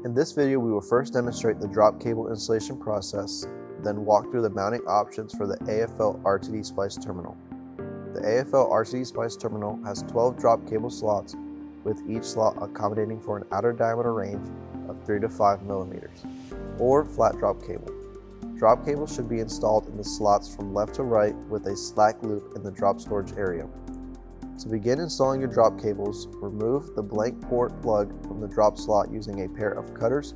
In this video, we will first demonstrate the drop cable installation process, then walk through the mounting options for the AFL RTD Splice Terminal. The AFL RTD Splice Terminal has 12 drop cable slots, with each slot accommodating for an outer diameter range of 3 to 5 millimeters, or flat drop cable. Drop cable should be installed in the slots from left to right with a slack loop in the drop storage area. To begin installing your drop cables, remove the blank port plug from the drop slot using a pair of cutters.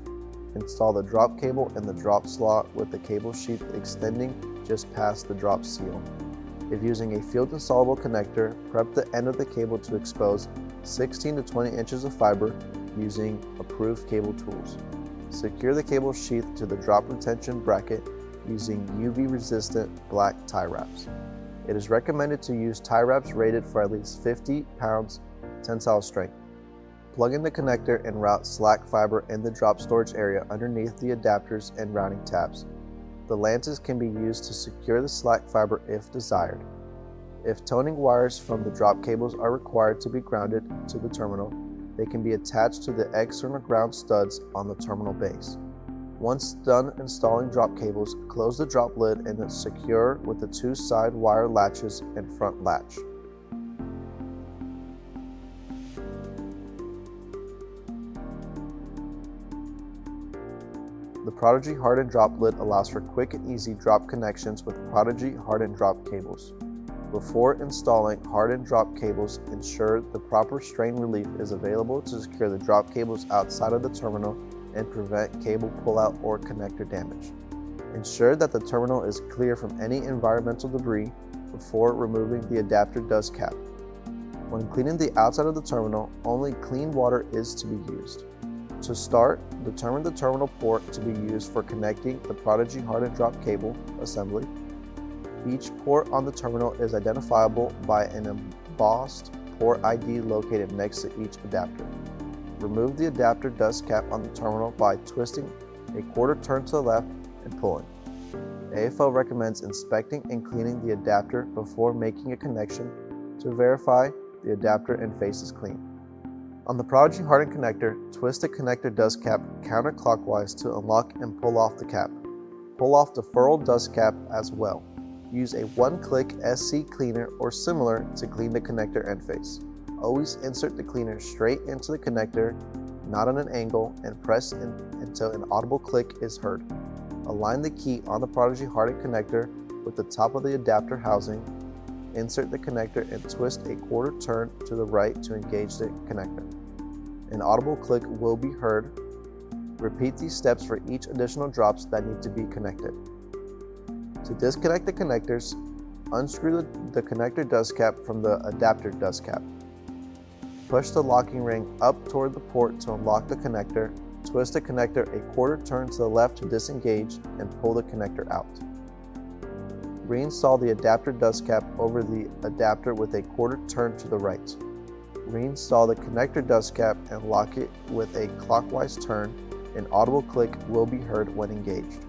Install the drop cable in the drop slot with the cable sheath extending just past the drop seal. If using a field installable connector, prep the end of the cable to expose 16 to 20 inches of fiber using approved cable tools. Secure the cable sheath to the drop retention bracket using UV-resistant black tie wraps. It is recommended to use tie wraps rated for at least 50 pounds tensile strength. Plug in the connector and route slack fiber in the drop storage area underneath the adapters and routing tabs. The lances can be used to secure the slack fiber if desired. If toning wires from the drop cables are required to be grounded to the terminal, they can be attached to the external ground studs on the terminal base. Once done installing drop cables, close the drop lid and secure with the two side wire latches and front latch. The Prodigy hardened drop lid allows for quick and easy drop connections with Prodigy hardened drop cables. Before installing hardened drop cables, ensure the proper strain relief is available to secure the drop cables outside of the terminal and prevent cable pullout or connector damage. Ensure that the terminal is clear from any environmental debris before removing the adapter dust cap. When cleaning the outside of the terminal, only clean water is to be used. To start, determine the terminal port to be used for connecting the Prodigy hardened drop cable assembly. Each port on the terminal is identifiable by an embossed port ID located next to each adapter. Remove the adapter dust cap on the terminal by twisting a quarter turn to the left and pulling. AFL recommends inspecting and cleaning the adapter before making a connection to verify the adapter and face is clean. On the Prodigy hardened connector, twist the connector dust cap counterclockwise to unlock and pull off the cap. Pull off the furled dust cap as well. Use a one-click SC cleaner or similar to clean the connector end face. Always insert the cleaner straight into the connector, not on an angle, and press until an audible click is heard. Align the key on the Prodigy hardened connector with the top of the adapter housing. Insert the connector and twist a quarter turn to the right to engage the connector. An audible click will be heard. Repeat these steps for each additional drops that need to be connected. To disconnect the connectors, unscrew the connector dust cap from the adapter dust cap. Push the locking ring up toward the port to unlock the connector. Twist the connector a quarter turn to the left to disengage and pull the connector out. Reinstall the adapter dust cap over the adapter with a quarter turn to the right. Reinstall the connector dust cap and lock it with a clockwise turn. An audible click will be heard when engaged.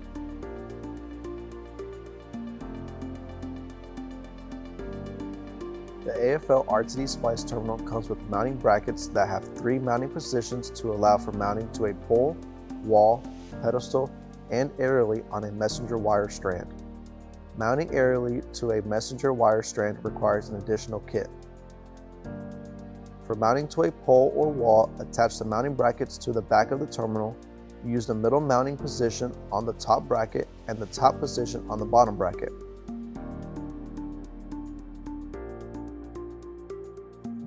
The AFL RTD Splice Terminal comes with mounting brackets that have 3 mounting positions to allow for mounting to a pole, wall, pedestal, and aerially on a messenger wire strand. Mounting aerially to a messenger wire strand requires an additional kit. For mounting to a pole or wall, attach the mounting brackets to the back of the terminal. Use the middle mounting position on the top bracket and the top position on the bottom bracket.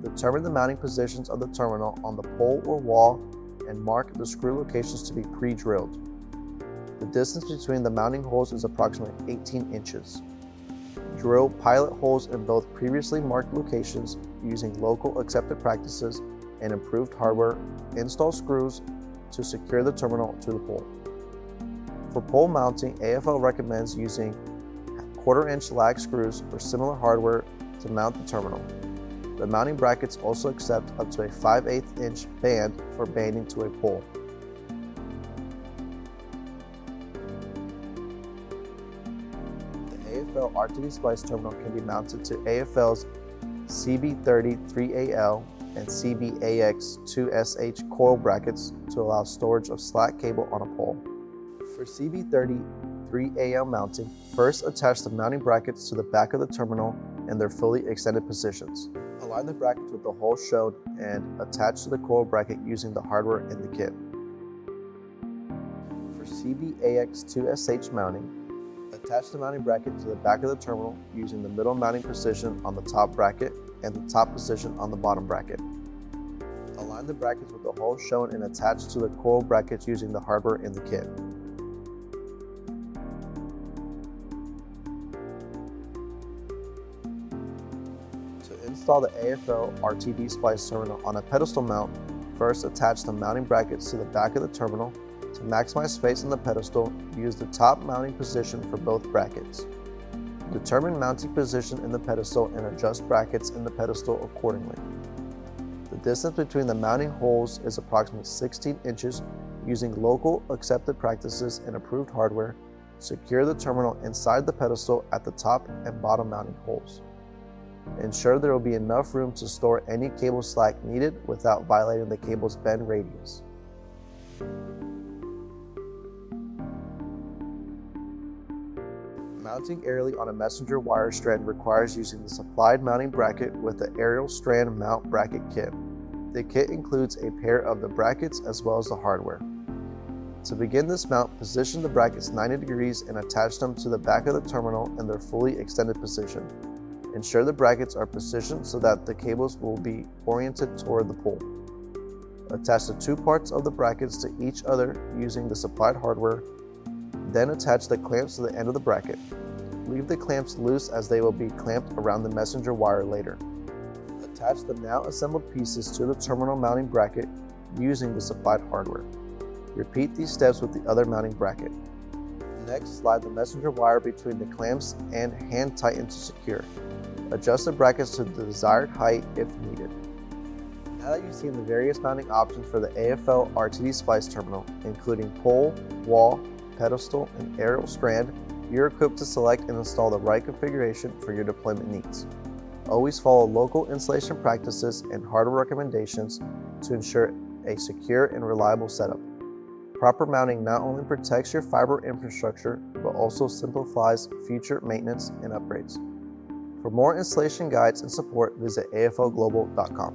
Determine the mounting positions of the terminal on the pole or wall and mark the screw locations to be pre-drilled. The distance between the mounting holes is approximately 18 inches. Drill pilot holes in both previously marked locations using local accepted practices and improved hardware. Install screws to secure the terminal to the pole. For pole mounting, AFL recommends using 1/4 inch lag screws or similar hardware to mount the terminal. The mounting brackets also accept up to a 5/8 inch band for banding to a pole. The AFL RTD Splice Terminal can be mounted to AFL's CB30 3AL and CBAX2SH coil brackets to allow storage of slack cable on a pole. For CB30 3AM mounting, first attach the mounting brackets to the back of the terminal in their fully extended positions. Align the brackets with the hole shown and attach to the coil bracket using the hardware in the kit. For CBAX2SH mounting, attach the mounting bracket to the back of the terminal using the middle mounting position on the top bracket and the top position on the bottom bracket. Align the brackets with the hole shown and attach to the coil brackets using the hardware in the kit. To install the AFL RTD Splice Terminal on a pedestal mount, first attach the mounting brackets to the back of the terminal. To maximize space on the pedestal, use the top mounting position for both brackets. Determine mounting position in the pedestal and adjust brackets in the pedestal accordingly. The distance between the mounting holes is approximately 16 inches. Using local accepted practices and approved hardware, secure the terminal inside the pedestal at the top and bottom mounting holes. Ensure there will be enough room to store any cable slack needed without violating the cable's bend radius. Mounting aerially on a messenger wire strand requires using the supplied mounting bracket with the aerial strand mount bracket kit. The kit includes a pair of the brackets as well as the hardware. To begin this mount, position the brackets 90 degrees and attach them to the back of the terminal in their fully extended position. Ensure the brackets are positioned so that the cables will be oriented toward the pole. Attach the two parts of the brackets to each other using the supplied hardware. Then attach the clamps to the end of the bracket. Leave the clamps loose as they will be clamped around the messenger wire later. Attach the now assembled pieces to the terminal mounting bracket using the supplied hardware. Repeat these steps with the other mounting bracket. Next, slide the messenger wire between the clamps and hand tighten to secure. Adjust the brackets to the desired height if needed. Now that you've seen the various mounting options for the AFL RTD Splice Terminal, including pole, wall, pedestal, and aerial strand, you're equipped to select and install the right configuration for your deployment needs. Always follow local installation practices and hardware recommendations to ensure a secure and reliable setup. Proper mounting not only protects your fiber infrastructure, but also simplifies future maintenance and upgrades. For more installation guides and support, visit aflglobal.com.